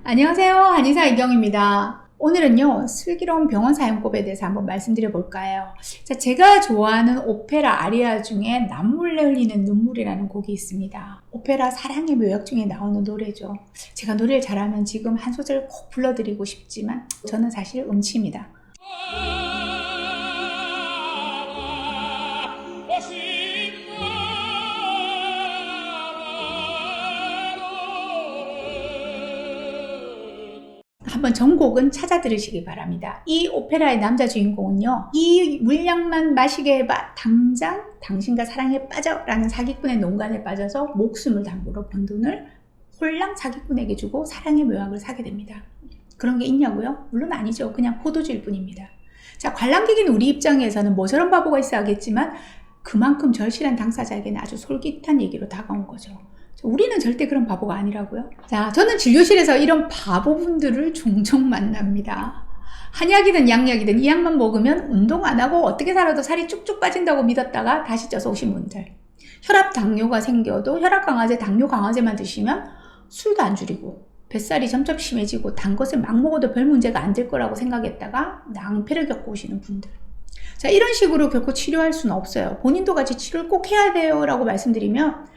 안녕하세요. 한의사 이경입니다. 오늘은요, 슬기로운 병원 사용법에 대해서 한번 말씀드려 볼까요? 자, 제가 좋아하는 오페라 아리아 중에 남몰래 흘리는 눈물이라는 곡이 있습니다. 오페라 사랑의 묘약 중에 나오는 노래죠. 제가 노래를 잘하면 지금 한 소절 꼭 불러드리고 싶지만 저는 사실 음치입니다. 한번 전곡은 찾아 들으시기 바랍니다. 이 오페라의 남자 주인공은요, 이 물약만 마시게 해봐 당장 당신과 사랑에 빠져 라는 사기꾼의 농간에 빠져서 목숨을 담보로 번 돈을 홀랑 사기꾼에게 주고 사랑의 묘약을 사게 됩니다. 그런 게 있냐고요? 물론 아니죠. 그냥 포도주일 뿐입니다. 자, 관람객인 우리 입장에서는 뭐 저런 바보가 있어 하겠지만 그만큼 절실한 당사자에게는 아주 솔깃한 얘기로 다가온 거죠. 우리는 절대 그런 바보가 아니라고요. 자, 저는 진료실에서 이런 바보분들을 종종 만납니다. 한약이든 양약이든 이 약만 먹으면 운동 안 하고 어떻게 살아도 살이 쭉쭉 빠진다고 믿었다가 다시 쪄서 오신 분들. 혈압 당뇨가 생겨도 혈압 강화제, 당뇨 강화제만 드시면 술도 안 줄이고 뱃살이 점점 심해지고 단 것을 막 먹어도 별 문제가 안 될 거라고 생각했다가 낭패를 겪고 오시는 분들. 자, 이런 식으로 결코 치료할 수는 없어요. 본인도 같이 치료를 꼭 해야 돼요 라고 말씀드리면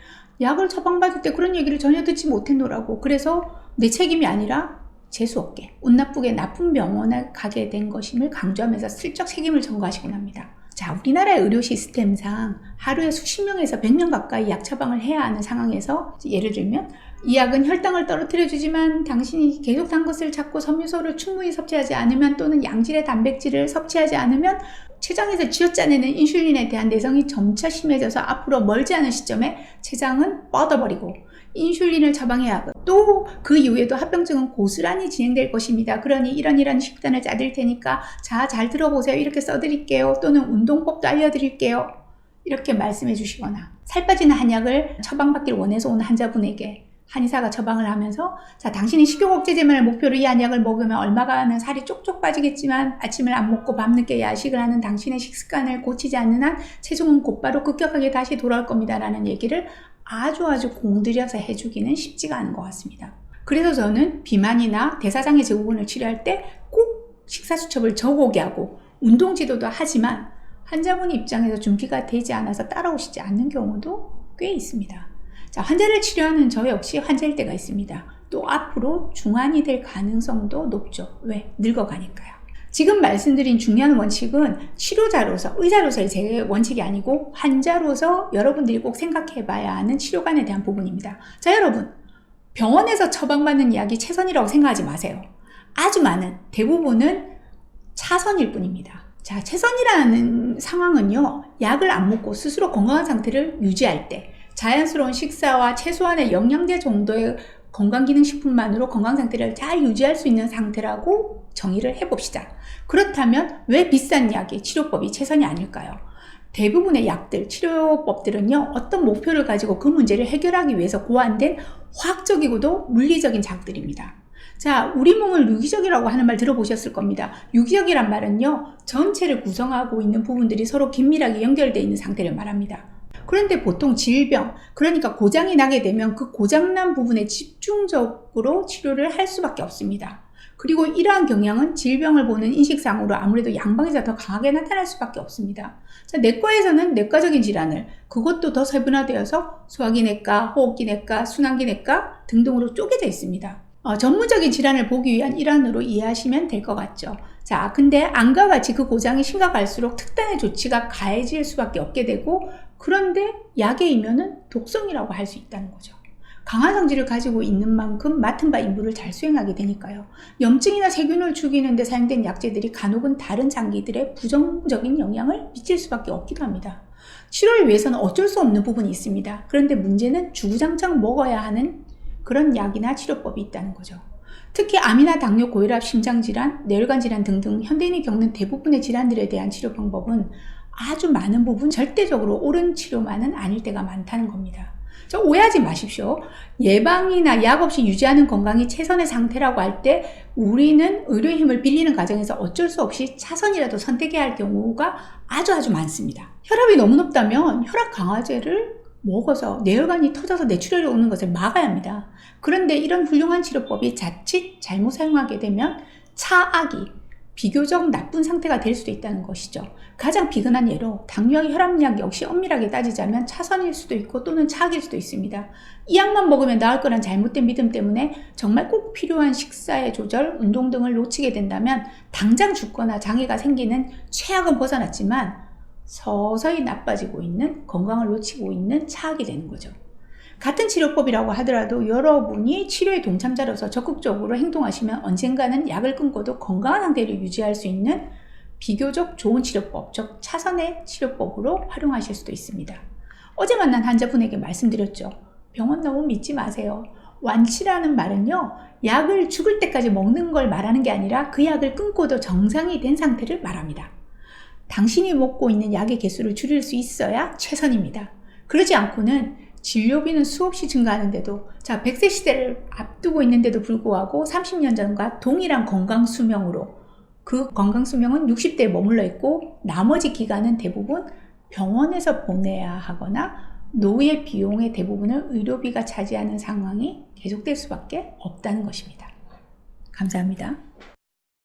약을 처방받을 때 그런 얘기를 전혀 듣지 못했노라고. 그래서 내 책임이 아니라 재수없게 운 나쁘게 나쁜 병원에 가게 된 것임을 강조하면서 슬쩍 책임을 전가하시곤 합니다. 자, 우리나라의 의료 시스템상 하루에 수십 명에서 100명 가까이 약 처방을 해야 하는 상황에서 예를 들면 이 약은 혈당을 떨어뜨려 주지만 당신이 계속 단 것을 찾고 섬유소를 충분히 섭취하지 않으면 또는 양질의 단백질을 섭취하지 않으면 췌장에서 쥐어짜내는 인슐린에 대한 내성이 점차 심해져서 앞으로 멀지 않은 시점에 췌장은 뻗어버리고 인슐린을 처방해야 하고 또 그 이후에도 합병증은 고스란히 진행될 것입니다. 그러니 이런 식단을 짜드릴 테니까 자, 잘 들어보세요. 이렇게 써드릴게요. 또는 운동법도 알려드릴게요. 이렇게 말씀해 주시거나 살 빠지는 한약을 처방받기를 원해서 온 환자분에게 한의사가 처방을 하면서 자, 당신이 식욕 억제제만을 목표로 이 한약을 먹으면 얼마간은 살이 쪽쪽 빠지겠지만 아침을 안 먹고 밤늦게 야식을 하는 당신의 식습관을 고치지 않는 한 체중은 곧바로 급격하게 다시 돌아올 겁니다 라는 얘기를 아주 공들여서 해주기는 쉽지가 않은 것 같습니다. 그래서 저는 비만이나 대사장애 증후군을 치료할 때 꼭 식사수첩을 적어오게 하고 운동지도도 하지만 환자분 입장에서 준비가 되지 않아서 따라오시지 않는 경우도 꽤 있습니다. 자, 환자를 치료하는 저 역시 환자일 때가 있습니다. 또 앞으로 중환이 될 가능성도 높죠. 왜? 늙어가니까요. 지금 말씀드린 중요한 원칙은 치료자로서, 의사로서의 제 원칙이 아니고 환자로서 여러분들이 꼭 생각해 봐야 하는 치료관에 대한 부분입니다. 자, 여러분. 병원에서 처방받는 약이 최선이라고 생각하지 마세요. 아주 많은, 대부분은 차선일 뿐입니다. 자, 최선이라는 상황은요, 약을 안 먹고 스스로 건강한 상태를 유지할 때, 자연스러운 식사와 최소한의 영양제 정도의 건강기능식품만으로 건강상태를 잘 유지할 수 있는 상태라고 정의를 해봅시다. 그렇다면 왜 비싼 약이 치료법이 최선이 아닐까요? 대부분의 약들, 치료법들은요, 어떤 목표를 가지고 그 문제를 해결하기 위해서 고안된 화학적이고도 물리적인 자극들입니다. 자, 우리 몸을 유기적이라고 하는 말 들어보셨을 겁니다. 유기적이란 말은요, 전체를 구성하고 있는 부분들이 서로 긴밀하게 연결되어 있는 상태를 말합니다. 그런데 보통 질병, 그러니까 고장이 나게 되면 그 고장난 부분에 집중적으로 치료를 할 수밖에 없습니다. 그리고 이러한 경향은 질병을 보는 인식상으로 아무래도 양방에서 더 강하게 나타날 수밖에 없습니다. 자, 내과에서는 내과적인 질환을, 그것도 더 세분화되어서 소화기내과, 호흡기내과, 순환기내과 등등으로 쪼개져 있습니다. 전문적인 질환을 보기 위한 일환으로 이해하시면 될 것 같죠. 자, 근데 안과 같이 그 고장이 심각할수록 특단의 조치가 가해질 수밖에 없게 되고, 그런데 약의 이면은 독성이라고 할 수 있다는 거죠. 강한 성질을 가지고 있는 만큼 맡은 바 임무를 잘 수행하게 되니까요. 염증이나 세균을 죽이는 데 사용된 약제들이 간혹은 다른 장기들의 부정적인 영향을 미칠 수밖에 없기도 합니다. 치료를 위해서는 어쩔 수 없는 부분이 있습니다. 그런데 문제는 주구장창 먹어야 하는 그런 약이나 치료법이 있다는 거죠. 특히 암이나 당뇨, 고혈압, 심장질환, 뇌혈관질환 등등 현대인이 겪는 대부분의 질환들에 대한 치료 방법은 아주 많은 부분 절대적으로 옳은 치료만은 아닐 때가 많다는 겁니다. 오해하지 마십시오. 예방이나 약 없이 유지하는 건강이 최선의 상태라고 할 때 우리는 의료의 힘을 빌리는 과정에서 어쩔 수 없이 차선이라도 선택해야 할 경우가 아주 많습니다. 혈압이 너무 높다면 혈압 강화제를 먹어서 뇌혈관이 터져서 뇌출혈이 오는 것을 막아야 합니다. 그런데 이런 훌륭한 치료법이 자칫 잘못 사용하게 되면 차악이 비교적 나쁜 상태가 될 수도 있다는 것이죠. 가장 비근한 예로 당뇨와 혈압약 역시 엄밀하게 따지자면 차선일 수도 있고 또는 차악일 수도 있습니다. 이 약만 먹으면 나을 거란 잘못된 믿음 때문에 정말 꼭 필요한 식사의 조절, 운동 등을 놓치게 된다면 당장 죽거나 장애가 생기는 최악은 벗어났지만 서서히 나빠지고 있는, 건강을 놓치고 있는 차악이 되는 거죠. 같은 치료법이라고 하더라도 여러분이 치료의 동참자로서 적극적으로 행동하시면 언젠가는 약을 끊고도 건강한 상태를 유지할 수 있는 비교적 좋은 치료법, 즉 차선의 치료법으로 활용하실 수도 있습니다. 어제 만난 환자분에게 말씀드렸죠. 병원 너무 믿지 마세요. 완치라는 말은요, 약을 죽을 때까지 먹는 걸 말하는 게 아니라 그 약을 끊고도 정상이 된 상태를 말합니다. 당신이 먹고 있는 약의 개수를 줄일 수 있어야 최선입니다. 그러지 않고는 진료비는 수없이 증가하는데도 100세 시대를 앞두고 있는데도 불구하고 30년 전과 동일한 건강수명으로 그 건강수명은 60대에 머물러 있고 나머지 기간은 대부분 병원에서 보내야 하거나 노후의 비용의 대부분을 의료비가 차지하는 상황이 계속될 수밖에 없다는 것입니다. 감사합니다.